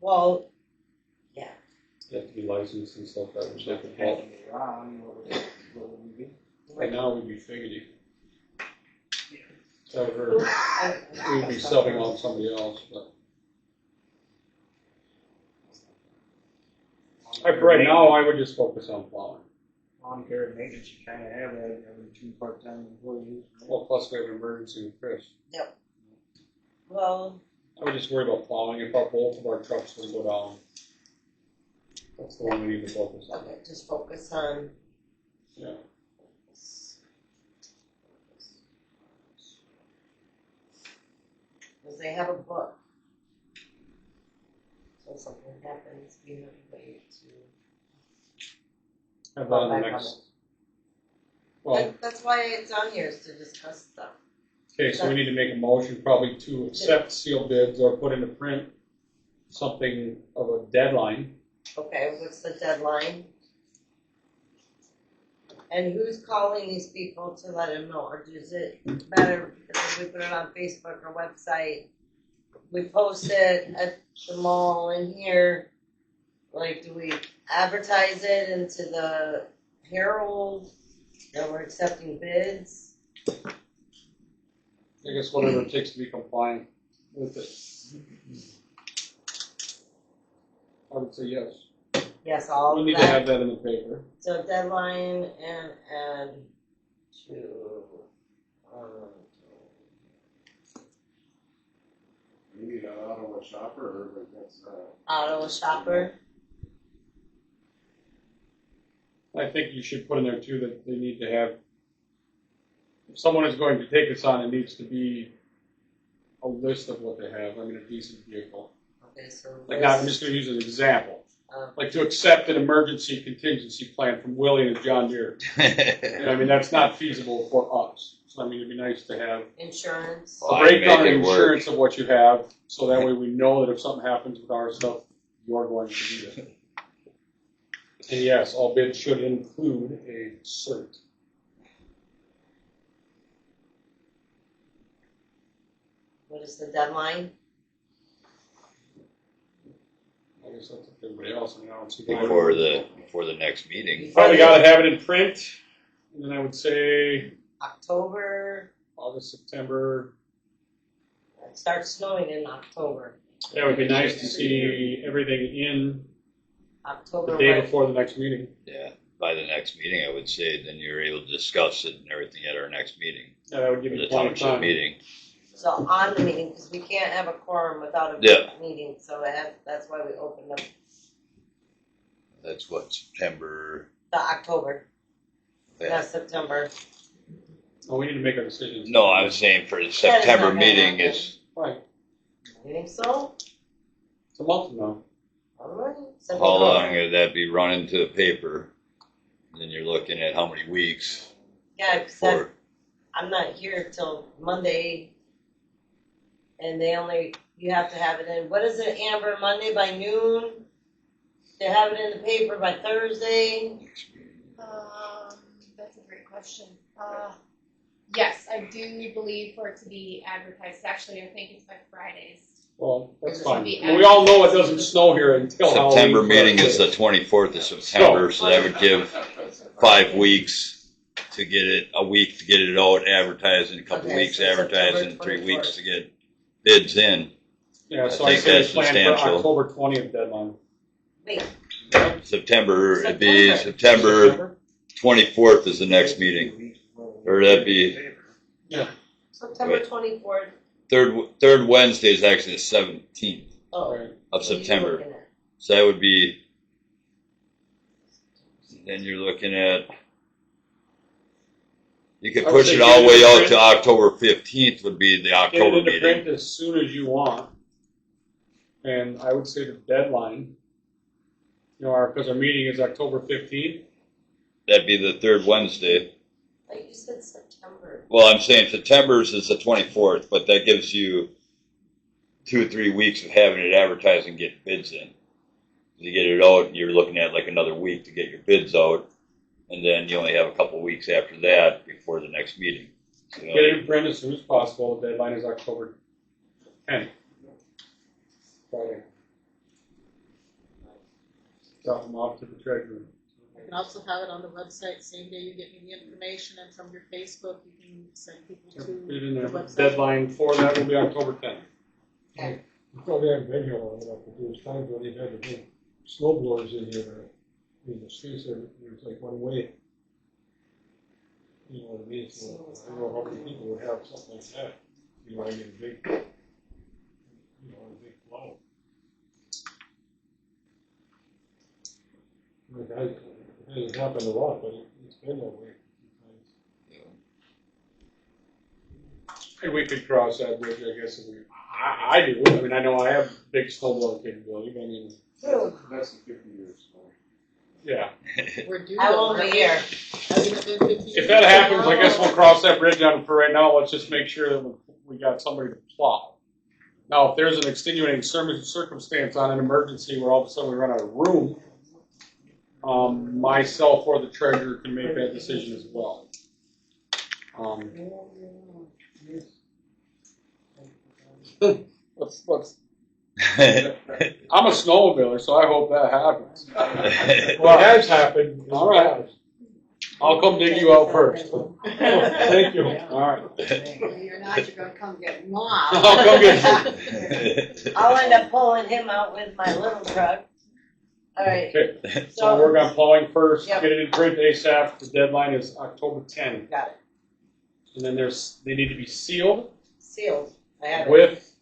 Well, yeah. You have to be licensed and stuff, that would If make it it had help. to be wrong, what would we be? Right now, we'd be figured. So we'd be subbing on somebody else, but. Right now, I would just focus on plowing. Lawn care and maintenance, you kind of have that every 2 part-time employees. Right? Well, plus we have an emergency with Chris. Yep. Well, I would just worry about plowing. If both of our trucks would go down, that's the one we need to focus on. okay, just focus on. Yeah. Because they have a book. So if something happens, we have a way to. How about in the Back on next? Well, That's why it's on here, is to discuss stuff. okay, so we need to make a motion probably to accept sealed bids or put into print something of a deadline. Okay, what's the deadline? And who's calling these people to let them know? Or is it better if we put it on Facebook or website? We post it at the mall in here. Like, do we advertise it into the Herald that we're accepting bids? I guess whatever it takes to be compliant with it. I would say yes. Yes, all We of need to that. have that in the paper. So deadline and add to Maybe an auto shopper, but that's auto shopper. I think you should put in there too that they need to have, if someone is going to take this on, it needs to be a list of what they have. I mean, a decent vehicle. Okay, so Like now, I'm just going to use an example. Um, Like to accept an emergency contingency plan from Willie and John Deere. And I mean, that's not feasible for us. So I mean, it'd be nice to have insurance. a breakdown of insurance of what you have, so that way we know that if something happens with our stuff, you're going to be there. And yes, all bids should include a cert. What is the deadline? I guess that's up to everybody else. I mean, I don't see before the next meeting. You probably got to have it in print, and then I would say October. August, September. It starts snowing in October. Yeah, it would be nice to see everything in October. the day right? before the next meeting. Yeah, by the next meeting, I would say, then you're able to discuss it and everything at our next meeting, Yeah, that would give or you the plenty of township time. meeting. So on the meeting, because we can't have a quorum without a Yeah. meeting, so that's why we opened up That's what, September. the October, Yeah. not September. Oh, we need to make our decisions. No, I was saying for the not September gonna meeting happen. is, Right. You think so? It's a month from now. All right. So how long would that be running to the paper? And then you're looking at how many weeks Yeah, because for, I'm not here till Monday, and you have to have it in. What is it, Amber? Monday by noon. They have it in the paper by Thursday. That's a great question. Yes, I do believe for it to be advertised. Actually, I think it's by Fridays. Well, that's It should fine. be And we all know it doesn't snow here until September Halloween. meeting is the 24th of September, so that would give 5 weeks to get it, a week to get it out advertising, a couple Okay, weeks so September advertising, 3 24th. weeks to get bids in. Yeah, so I I think say that's plan for substantial. October 20th deadline. Wait, September, it'd be September 24th is the next meeting. Or that'd be September Wait. 24th. third Wednesday is actually the 17th Oh, Right. of what are you September. looking at? So that would be, then you're looking at, you could I would push say it all the get it way in out print. to October 15th would be the Get it October into meeting. print as soon as you want. And I would say the deadline, because our meeting is October 15th. That'd be the third Wednesday. Like you said, September. Well, I'm saying September's is the 24th, but that gives you 2 or 3 weeks of having it advertised and get bids in. To get it out, you're looking at like another week to get your bids out, and then you only have a couple weeks after that before the next meeting. So, Get it in print as soon as possible. The deadline is October 10th. Friday. drop them off to the treasurer. You can also have it on the website, same day you get me the information, and from your Facebook, you can send people Put to it in the there. website. Deadline for that will be October 10th. You probably haven't been here long enough, but there's times when they've had the big snow blowers in here, I mean, the streets are, there's like one way. You know what I mean? So I don't know how many people would have something like that. You know, I get a big, a big flow. It hasn't happened a lot, but it's been that way a few times. Hey, we could cross that bridge, I guess, if we, I do. I mean, I know I have big snowblowing capability, but I mean, That's the 50 years. So. yeah. We're due. I won't be here. Hasn't it been 50 If years? that happens, I guess we'll cross that bridge on for right now. Let's just make sure that we got somebody to plow. Now, if there's an extenuating circumstance on an emergency where all of a sudden we run out of room, myself or the treasurer can make that decision as well. Let's I'm a snowmobiler, so I hope that happens. Well, it has happened. All right. I'll come dig you out first. Thank you. All right. You're not, you're gonna come get mom. I'll come get you. I'll end up pulling him out with my little truck. All right. Okay, so we'll work on plowing first, Yep. get it in print ASAP. The deadline is October 10. Got it. And then they need to be sealed Sealed. I have it. with,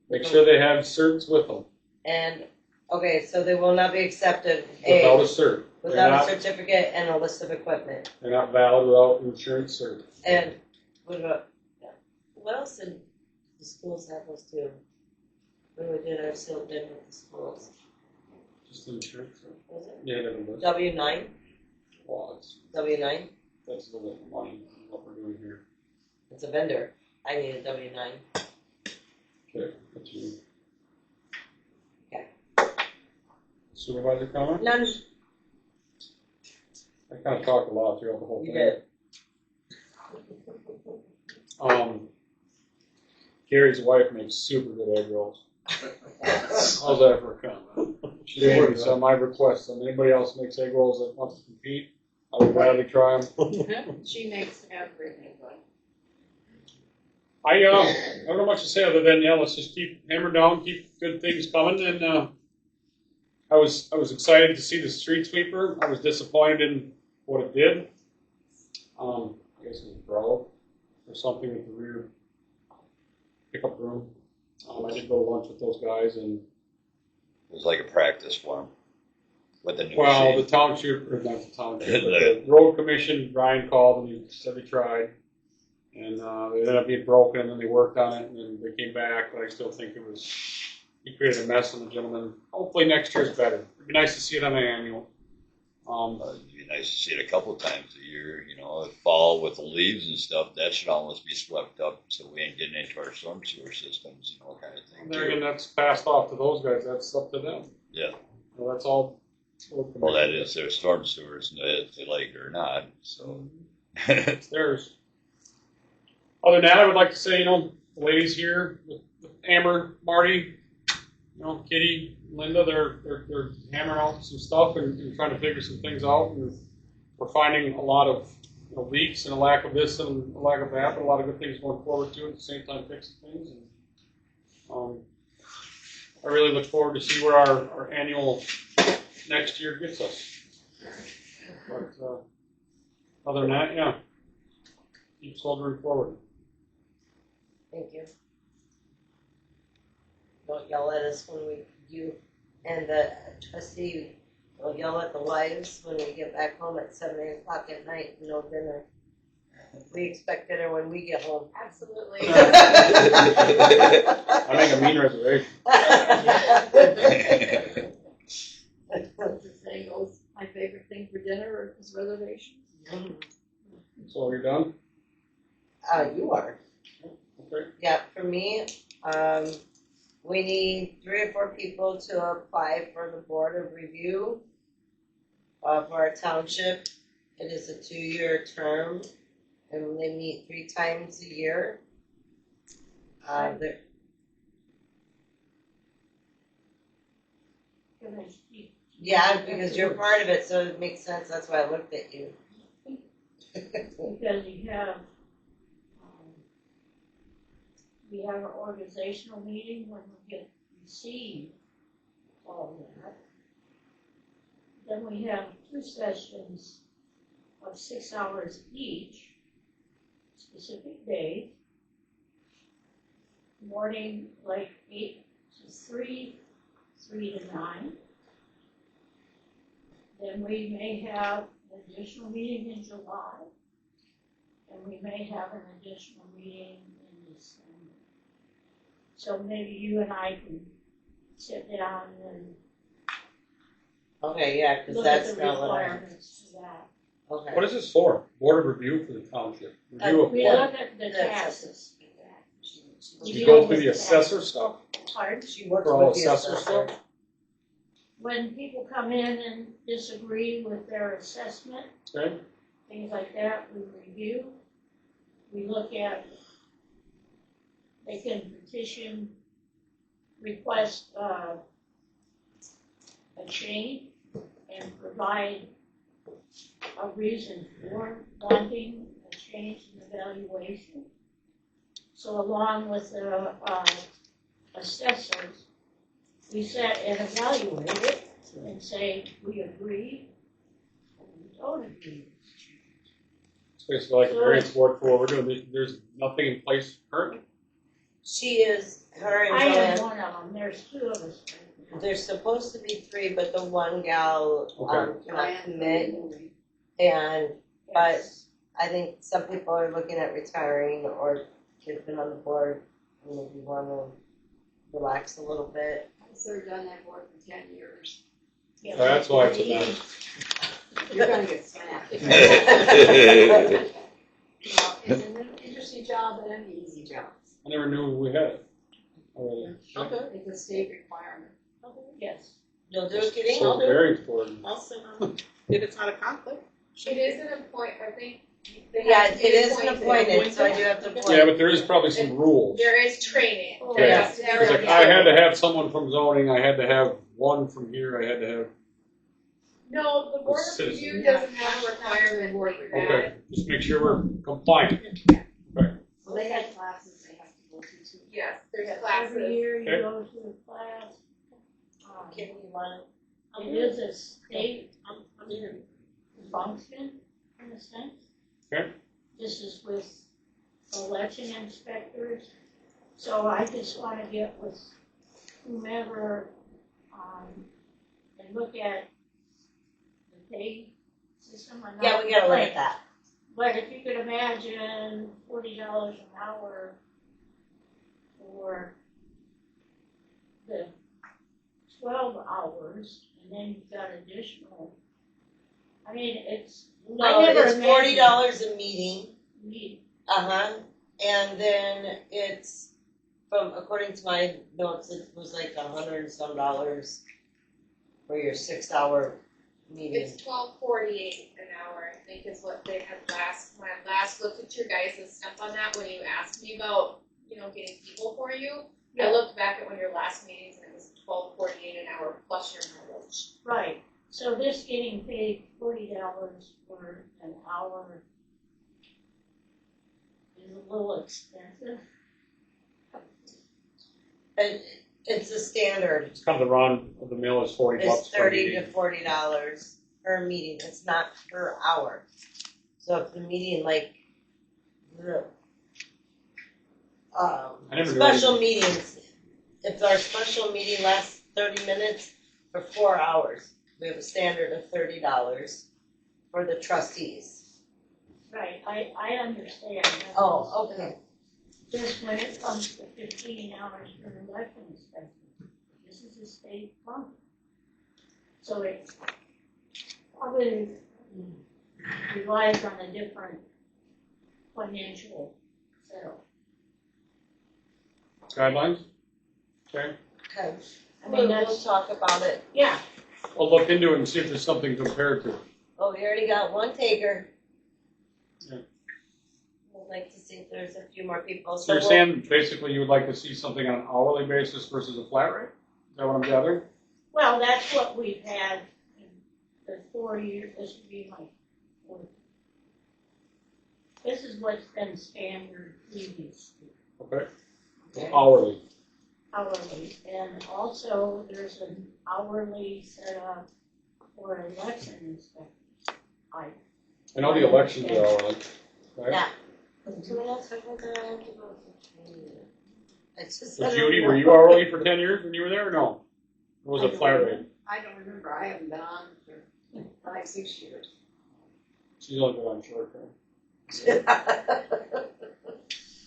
make sure they have certs with them, And, okay, so they will not be accepted without a cert. without a certificate and a list of equipment. They're not valid without insurance cert. And what about, what else did the schools have us do? When we did our sealed bid with the schools, Just the insurance cert. was it Yeah, they're the list. W-9? Well, W-9? that's a little money, what we're doing here. It's a vendor. I need a W-9. Okay, that's you. Okay. Supervisor comment? None. I kind of talked a lot throughout the whole You thing. did. Gary's wife makes super good egg rolls. How's that for a comment? She did, so my request, and anybody else makes egg rolls that wants to compete, I would gladly try them. She makes everything good. I don't know much to say other than, let's just keep hammer down, keep good things coming, and I was excited to see the street sweeper. I was disappointed in what it did. I guess it was broke or something with the rear pickup room. I did go to lunch with those guys, and It was like a practice for him with the new the machine. township, or not the township, but the road commission, Brian called and he said they tried. And it ended up being broken, and then they worked on it, and then they came back, but I still think he created a mess on the gentleman. Hopefully next year's better. It'd be nice to see it on the annual. It'd be nice to see it a couple times a year, fall with the leaves and stuff. That should almost be swept up so we ain't getting into our storm sewer systems, kind of thing. There again, that's passed off to those guys, that's up to them. Yeah. Well, that's all. Well, that is their storm sewers, if they like it or not. So. It's theirs. Other than that, I would like to say, the ladies here, with Amber, Marty, Kitty, Linda, they're hammering out some stuff and trying to figure some things out. And we're finding a lot of leaks and a lack of this and a lack of that, but a lot of good things going forward too. At the same time, fixing things. And I really look forward to see where our annual next year gets us. But other than that, keep soldiering forward. Thank you. Don't yell at us when you and the trustee will yell at the wives when we get back home at 7, 8 o'clock at night, no dinner. We expect dinner when we get home. Absolutely. I make a mean reservation. The saying goes, my favorite thing for dinner is reservations. So you're done? You are. Okay. Yeah, for me, we need 3 or 4 people to apply for the board of review for our township. It is a 2-year term, and they meet 3 times a year. Can I keep Yeah, because you're part of it, so it makes sense, that's why I looked at you. Because you have, we have an organizational meeting when we get received all that. Then we have 2 sessions of 6 hours each, specific days. Morning, like 8 to 3, 3 to 9. Then we may have an additional meeting in July, and we may have an additional meeting in December. So maybe you and I can sit down and Okay, yeah, cause look at that's the not what I, requirements for that. okay. What is this for? Board of Review for the township? Review of We what? look at the That's- taxes. You go through the assessor stuff? Pardon? She works For all with the assessor assessor. stuff? When people come in and disagree with their assessment, Okay, things like that, we review. We look at, they can petition, request a change and provide a reason for wanting a change in the valuation. So along with the assessors, we sit and evaluate it and say, we agree, or we don't agree. it's basically like a variance board for what we're doing. There's nothing in place currently? She is, her and I am Joanne, one of them, there's 2 of us. there's supposed to be 3, but the one gal, Okay. cannot commit. And, but I think some people are looking at retiring or they've been on the board and maybe wanna relax a little bit. I've served on that board for 10 years. So that's why it's a matter. You're gonna get smacked. It's an interesting job and an easy job. I never knew we had it. Already. Okay. It's a state requirement. Yes. You'll do it, Kitty? So variance board. I'll send them, if it's not a conflict. It is an appointment, I think. they Yeah, have to it be is an appointed, so I do have to Yeah, appoint. but there is probably some rules. There is training. Oh, There yeah. has to be It's like I had to have someone from zoning, I had to have one from here, I had to have, No, the board of Citizens. review doesn't have a requirement like that. okay, just make sure we're compliant. Well, they had classes they have to go to too. Yes, there's Every classes. year you Okay. go to a class. Kitty, you want It is a state I'm in. function in a sense. Okay. This is with election inspectors. So I just wanna get with whomever, and look at the pay system. I'm not Yeah, we gotta look at complaining. that. But if you could imagine $40 an hour for the 12 hours, and then you've got additional, I mean, it's, No, I never it's imagined $40 a meeting, we- and then it's, from, according to my notes, it was like $100 and some for your 6-hour meeting. It's $12.48 an hour, I think is what they had last, when I last looked at your guys' stuff on that, when you asked me about, getting people for you. I looked back at one of your last meetings and it was $12.48 an hour plus your mileage. Right, so this getting paid $40 for an hour is a little expensive. And it's a standard, It's kind of the run of the mill is $40 it's per $30 meeting. to $40 per meeting, it's not per hour. So if the meeting, like, the, I never knew special meetings, if our special meeting lasts 30 minutes for 4 hours, we have a standard of $30 for the trustees. Right, I understand. that. Oh, okay. Just when it comes to 15 hours for an election inspector, this is a state function. So it probably relies on a different financial setup. Guidelines? Okay, Okay. I mean, We'll that's, talk about it. yeah, I'll look into it and see if there's something compared to it. Oh, we already got one taker. Yeah. We'd like to see if there's a few more people. So you're we'll- saying basically you would like to see something on an hourly basis versus a flat rate? Is that what I'm gathering? Well, that's what we've had in the 4 years, this would be my fourth. This is what's been standard previously, Okay. Hourly. hourly. And also, there's an hourly set up for election inspectors. I know the elections are hourly, right? Yeah. It's just. So Judy, were you hourly for 10 years when you were there or no? Or was it flat rate? I don't remember, I haven't been on for 5-6 years. She's only been on short term.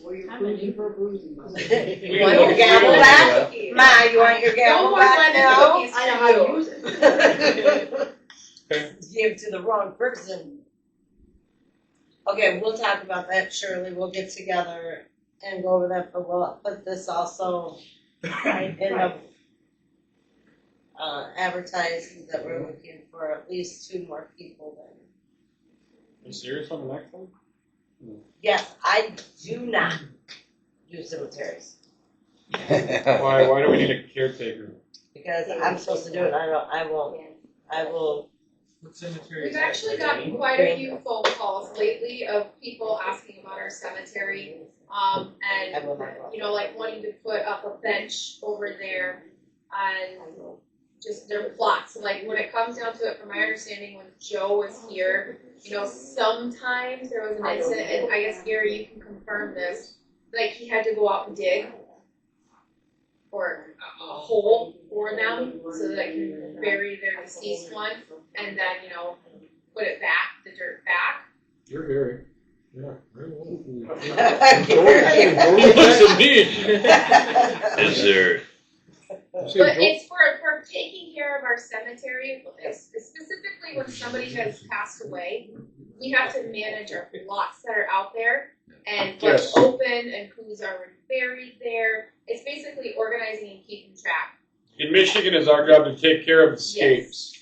Well, you're cruising for a bruising. You want your gavel back? Ma, you want your No gavel more back lemon now? cookies I know for how you. to use it. Okay. Give to the wrong person. Okay, we'll talk about that, Shirley. We'll get together and go over that, but we'll put this also in the advertising that we're looking for at least 2 more people then. Are you serious on the next one? Yes, I do not do cemeteries Why do we need a caretaker? because I'm supposed to do it. I will. What cemetery We've is that? actually gotten quite a few phone calls lately of people asking about our cemetery, and, you know, like wanting to put up a bench over there and just their plots. Like, when it comes down to it, from my understanding, when Joe was here, you know, sometimes there was an incident, and I guess, Gary, you can confirm this, like, he had to go out and dig or a hole for them so that they can bury their deceased one, and then, you know, put it back, the dirt back. You're Gary. Yeah, very well. Is there, But it's for taking care of our cemetery, specifically when somebody has passed away. We have to manage our lots that are out there and what's Yes. open and who's already buried there. It's basically organizing and keeping track. In Michigan, it's our job to take care of escapes.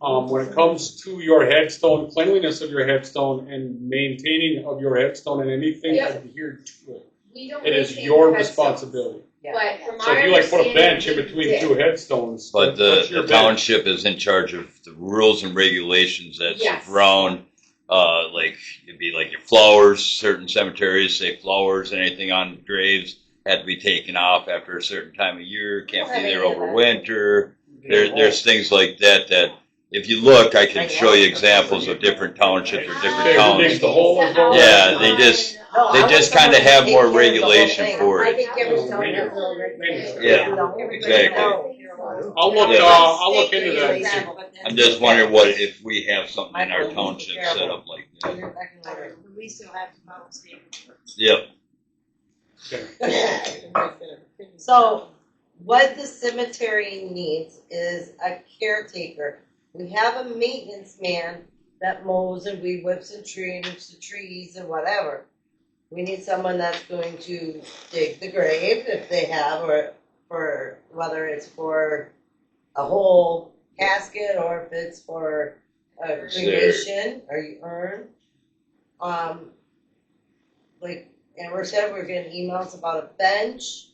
When it comes to your headstone, cleanliness of your headstone, and maintaining of your headstone and anything Yep. adhered to it, We don't it is maintain your the headstones. responsibility. But from So our if you like put a bench in understanding, between we 2 did. headstones, but that's your the bench. township is in charge of the rules and regulations that Yes. surround, like, it'd be like your flowers, certain cemeteries say flowers, anything on graves had to be taken off after a certain time of year, can't be there over winter. There's things like that if you look, I can show you examples of different townships or different Dig towns. the hole as well. Yeah, they just kind of have more regulation for I it. think every town has a little regulation. Yeah, exactly. I'll look into that. I'm just wondering what if we have something in our township set up like that. We still have to follow state. Yep. So, what the cemetery needs is a caretaker. We have a maintenance man that mows and weed whips and trims the trees and whatever. We need someone that's going to dig the grave if they have, or for whether it's for a whole casket or if it's for a cremation or you urn. Like Amber said, we're getting emails about a bench.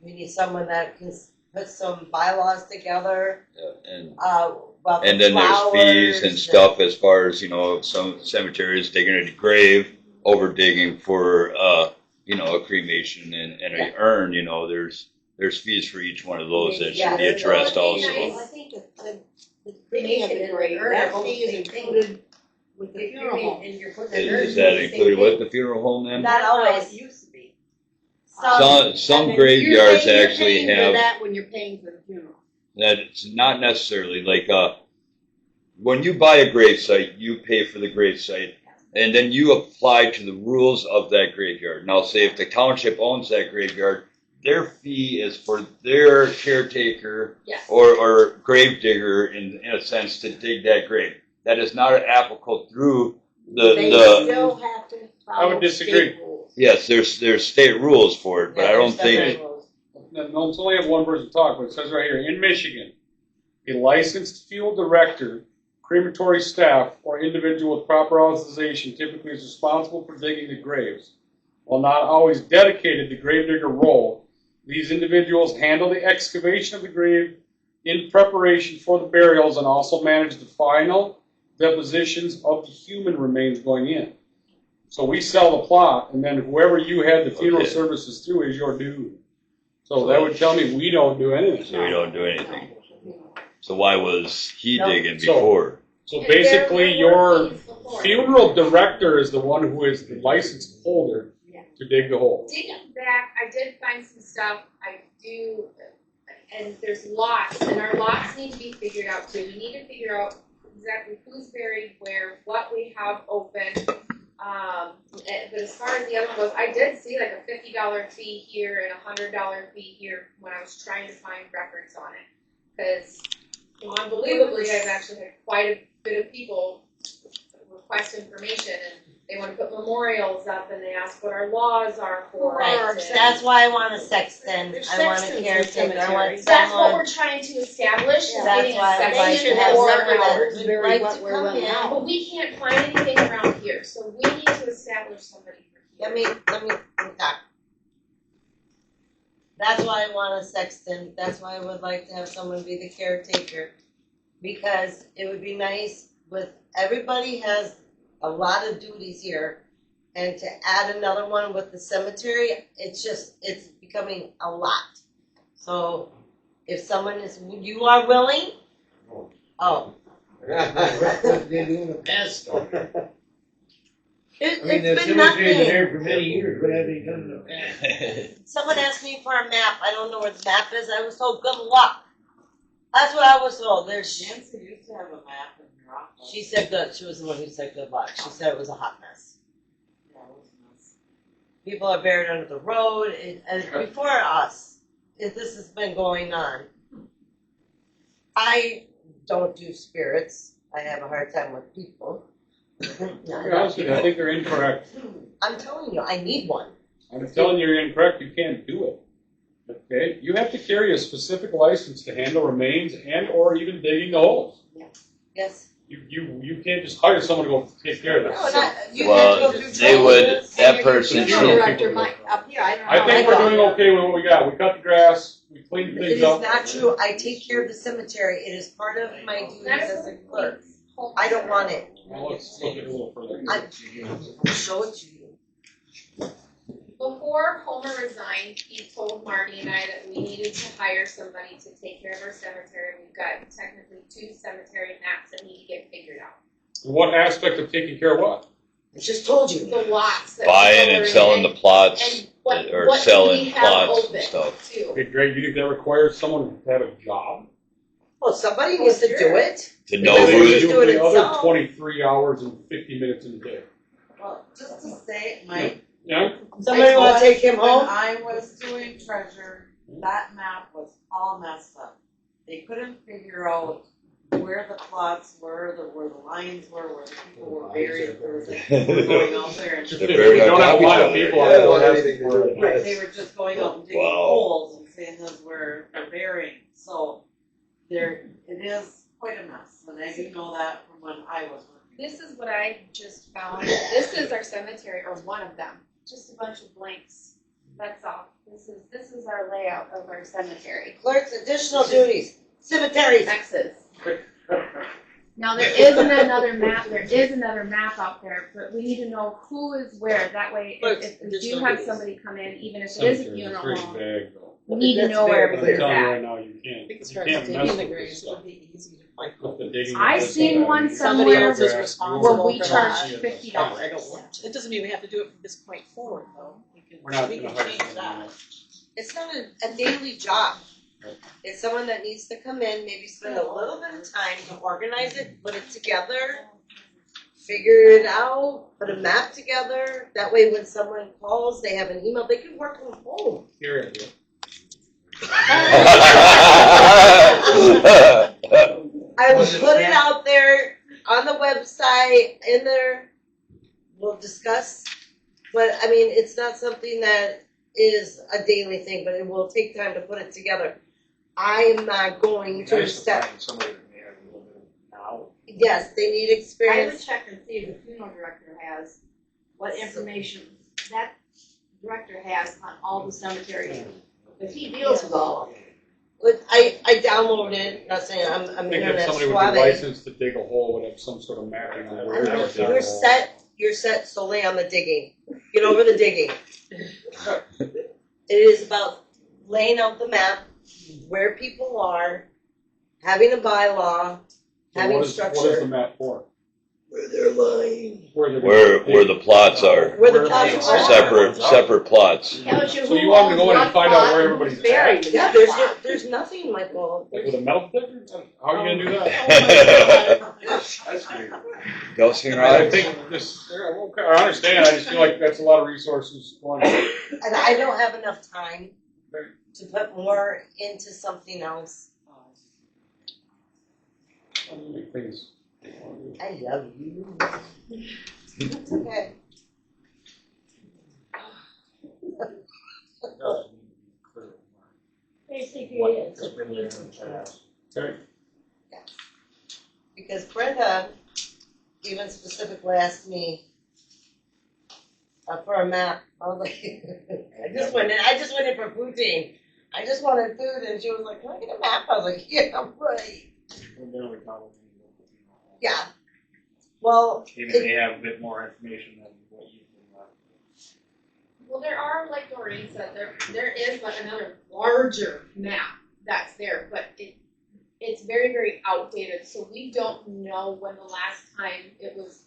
We need someone that can put some bylaws together. And About and the then there's fees flowers and stuff as far as, some cemeteries digging a grave, over digging for, a cremation and a urn, there's fees for each one of those that should be Yes. addressed Well, also. it'd be I think the cremation and the urn, that fee is included with the funeral home. And you're putting Is that included with the funeral home then? Not always. It used to be. Some graveyards actually You're paying for have, that when you're paying for the funeral. that it's not necessarily, like, when you buy a grave site, you pay for the grave site, and then you apply to the rules of that graveyard. Now, say if the township owns that graveyard, their fee is for their caretaker Yes. or grave digger, in a sense, to dig that grave. That is not applicable through They the still have to I would follow disagree. state rules. yes, there's state rules for it, but I don't think, No, it's only have one person talk, but it says right here, in Michigan, a licensed field director, crematory staff, or individual with proper authorization typically is responsible for digging the graves. While not always dedicated to grave digger role, these individuals handle the excavation of the grave in preparation for the burials and also manage the final depositions of the human remains going in. So we sell the plot, and then whoever you had the funeral Okay. services through is your dude. So that would tell me we don't do anything. So we don't do anything. So why was he No. digging So- before? So And basically, there were your fees before. funeral director is the one who is the license holder to dig the hole. Digging back, I did find some stuff, I do, and there's lots, and our lots need to be figured out too. We need to figure out exactly who's buried where, what we have open. But as far as the other one goes, I did see like a $50 fee here and a $100 fee here when I was trying to find records on it. Cause unbelievably, I've actually had quite a bit of people request information and they wanna put memorials up and they ask what our laws are for it. Right, and- that's why I want a sexton, There's I want a sextons in caretaker, I want cemeteries. That's what someone. we're trying to establish, is That's getting a why I would like section to have for someone that ours. would like to We're come running in. out. But we can't find anything around here, so we need to establish somebody for here. Let me talk. That's why I want a sexton, that's why I would like to have someone be the caretaker. Because it would be nice with, everybody has a lot of duties here. And to add another one with the cemetery, it's becoming a lot. So if someone is, you are willing? Oh. They're doing the past stuff. It's I mean, the been cemetery's been nothing. there for many years, what have they done in the past? Someone asked me for a map. I don't know where the map is. I was told, good luck. That's what I was told. Nancy used to have a map in her office. She said good. She was the one who said good luck. She said it was a hot mess. Yeah, it was nice. People are buried under the road. And before us, this has been going on. I don't do spirits. I have a hard time with people. To be honest with you, I think they're incorrect. I'm telling you, I need one. I'm telling you you're incorrect, you can't do it. Okay? You have to carry a specific license to handle remains and or even digging the holes. Yes. You can't just hire someone to go take care of No, this. not, you Well, have to go through they would, trainings. that person Funeral should, director might, up here, I don't know. I think we're doing okay with what we got. We cut the grass, we cleaned It things is up. not true. I take care of the cemetery. It is part of my duties as a clerk. I don't want it. Well, let's look at it a little further. I'll show it to you. Before Homer resigned, he told Marty and I that we needed to hire somebody to take care of our cemetery. We've got technically 2 cemetery maps that need to get figured out. What aspect of taking care of what? I just told you. The lots that. buying and selling the plots, And what or do we selling have plots and open stuff. too? Okay, Greg, you think that requires someone to have a job? Well, somebody needs to do it. To It know doesn't who mean to, do it the other itself. 23 hours and 50 minutes in the day. Well, just to say, Mike. Yeah? Somebody want to take him When home? I was doing treasure, that map was all messed up. They couldn't figure out where the plots were, where the lines were, where the people were buried. There was like, people were going out there and just. They're If buried we on don't top have a of each lot of other. people, Yeah. I don't have to. Right, they were just going out and digging Wow. holes and saying this is where they're burying. So it is quite a mess, and I do know that from when I was working. This is what I just found. This is our cemetery, or one of them. Just a bunch of blanks. That's all. This is our layout of our cemetery. Clerks, additional duties. Cemeteries. X's. Now there isn't another map. There is another map out there, but we need to know who is where. That way, if we do have somebody come in, even if it is a Cemetery funeral pretty home, vague, though. we need to That's know where very I'm clear. everybody's telling you at. right now, you can't Because mess for digging with the this graves stuff. would be easy to find. With the digging I of this seen stuff, one you- Somebody somewhere else is Grass, responsible where we for charge that. $50. I don't want. It doesn't mean we have to do it from this point forward, though. We're not We gonna can hire change someone. that. It's not a daily job. It's someone that needs to come in, maybe spend a little bit of time to organize it, put it together, figure it out, put a map together. That way when someone calls, they have an email, they can work from home. Here it is. I will put it out there on the website, in there, we'll discuss. But, I mean, it's not something that is a daily thing, but it will take time to put it together. I am not going to Nice to step, find somebody that may have a little bit of knowledge. yes, they need I would experience. check and see if the funeral director has, what information that director has on all the cemeteries. If he deals with all of them, I downloaded, not saying I'm I think if internet somebody would be suave. licensed to dig a hole, would have some sort of mapping on where they're digging a hole. You're set solely on the digging. Get over the digging. It is about laying out the map, where people are, having a bylaw, So having what is the structure. map for? Where they're lying. Where they're Where the plots are, Where the plots are. separate plots. So you want them to go in and find out where everybody's buried. at? Yeah, there's nothing, Michael. Like with a metal detector? How are you gonna do that? That's great. Dosing I rods? think this, okay, I understand, I just feel like that's a lot of resources going. And I don't have enough time to put more into something else. Things. I love you. It's okay. Basically, it's a Okay. Because Brenda even specifically asked me for a map. I was like, I just went in for poutine. I just wanted food, and she was like, "Can I get a map?" I was like, "Yeah, right." Yeah. Well, Maybe they have a bit more information than what you can. Well, there are, like Doreen said, there is like another larger map that's there, but it's very, very outdated, so we don't know when the last time it was,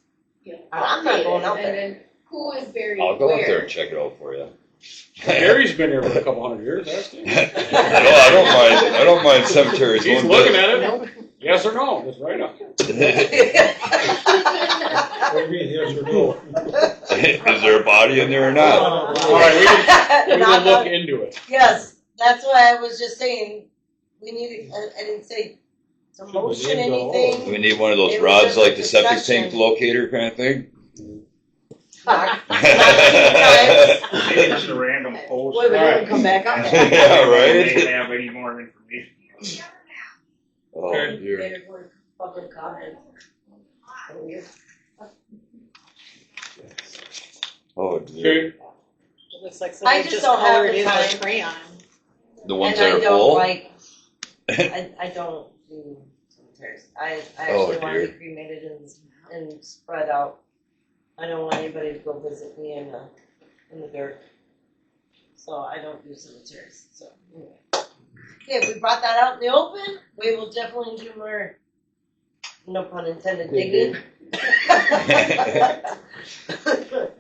I'm not going out updated, there. and then who is buried I'll go where. up there and check it out for you. Gary's been here for a couple hundred years, hasn't he? No, I don't mind cemeteries. He's one looking bit. at it. Yes or no, just right up. What do you mean, yes or no? Is there a body in there or not? All right, we can look into it. Yes, that's why I was just saying. We need. I didn't say to motion Do anything. we need one of those It was rods just a like the septic discussion. tank locator kind of thing? Knock Maybe just a random post. Wait, we Alright. don't come back up. Yeah, right? They have any more information. Oh, Okay. dear. Better for public comment. Oh, dear. Okay, It looks like I somebody just just don't have colored the in time. with crayon. The ones And that I are don't full? like. I don't do cemeteries. I Oh, actually want to dear. be cremated and spread out. I don't want anybody to go visit me in the dirt. So I don't do cemeteries. So anyway. Okay, if we brought that out in the open, we will definitely do more. No pun intended. Digging.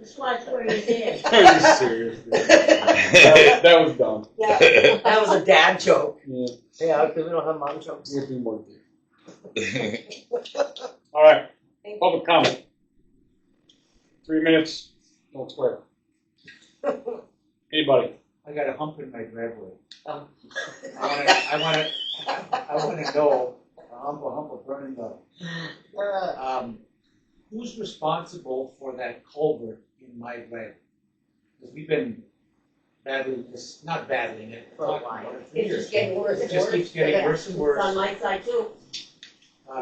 Just watch where you're dead. are you serious? Dude? That was dumb. Yeah, that was a dad joke. Yeah, Yeah, because we don't have mom jokes. we'll do more. All right, public comment. 3 minutes, don't swear. Anybody? I got a hump in my driveway. Oh. I wanna know, a hump of burning love. Who's responsible for that culvert in my driveway? Because we've been battling this, not battling it, For a talking while. about it for It's years. just getting worse It and just worse. keeps getting worse and worse. It's on my side too.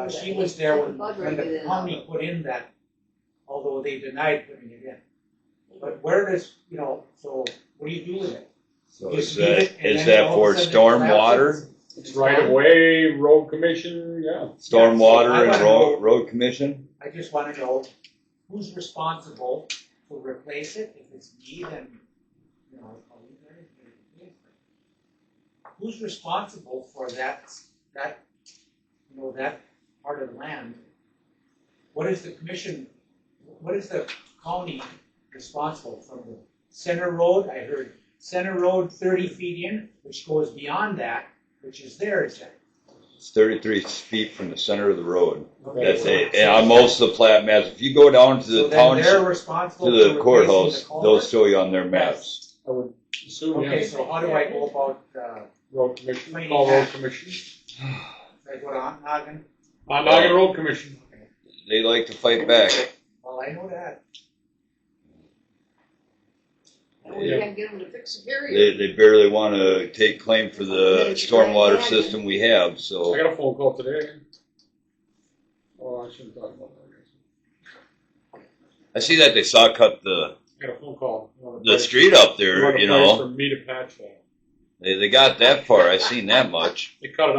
She was there when the county put in that, although they denied putting it in. But where does, so what do you do with it? So You is just leave it that, and is then that all for of a sudden it storm collapses? water? It's right away, road commission, yeah. Storm water I and wanna know- road commission? I just wanna know who's responsible to replace it. If it's me, then, I'll leave it and get it replaced. Who's responsible for that part of the land? What is the county responsible from the center road? I heard center road 30 feet in, which goes beyond that, which is theirs then. It's 33 feet from the center of the road. Okay, That's so- it. And on most of the plat maps, if you go down to So the then they're township, responsible to for the replacing courthouse, the they'll culvert? show you on their maps. I would assume, Okay, yes. so how do I go about, Road commission, Cleaning call road that. commission. I go to Ontonagon? Ontonagon Road Commission. They like to fight back. Well, I know that. And we Yeah. can't get them to fix the barrier. They barely want to take claim for the stormwater system we have, I so. got a phone call today. Oh, I shouldn't talk about that. I see that they saw cut the I got a phone call. street up there, For me to patch that. They got that far. I seen that much. They cut it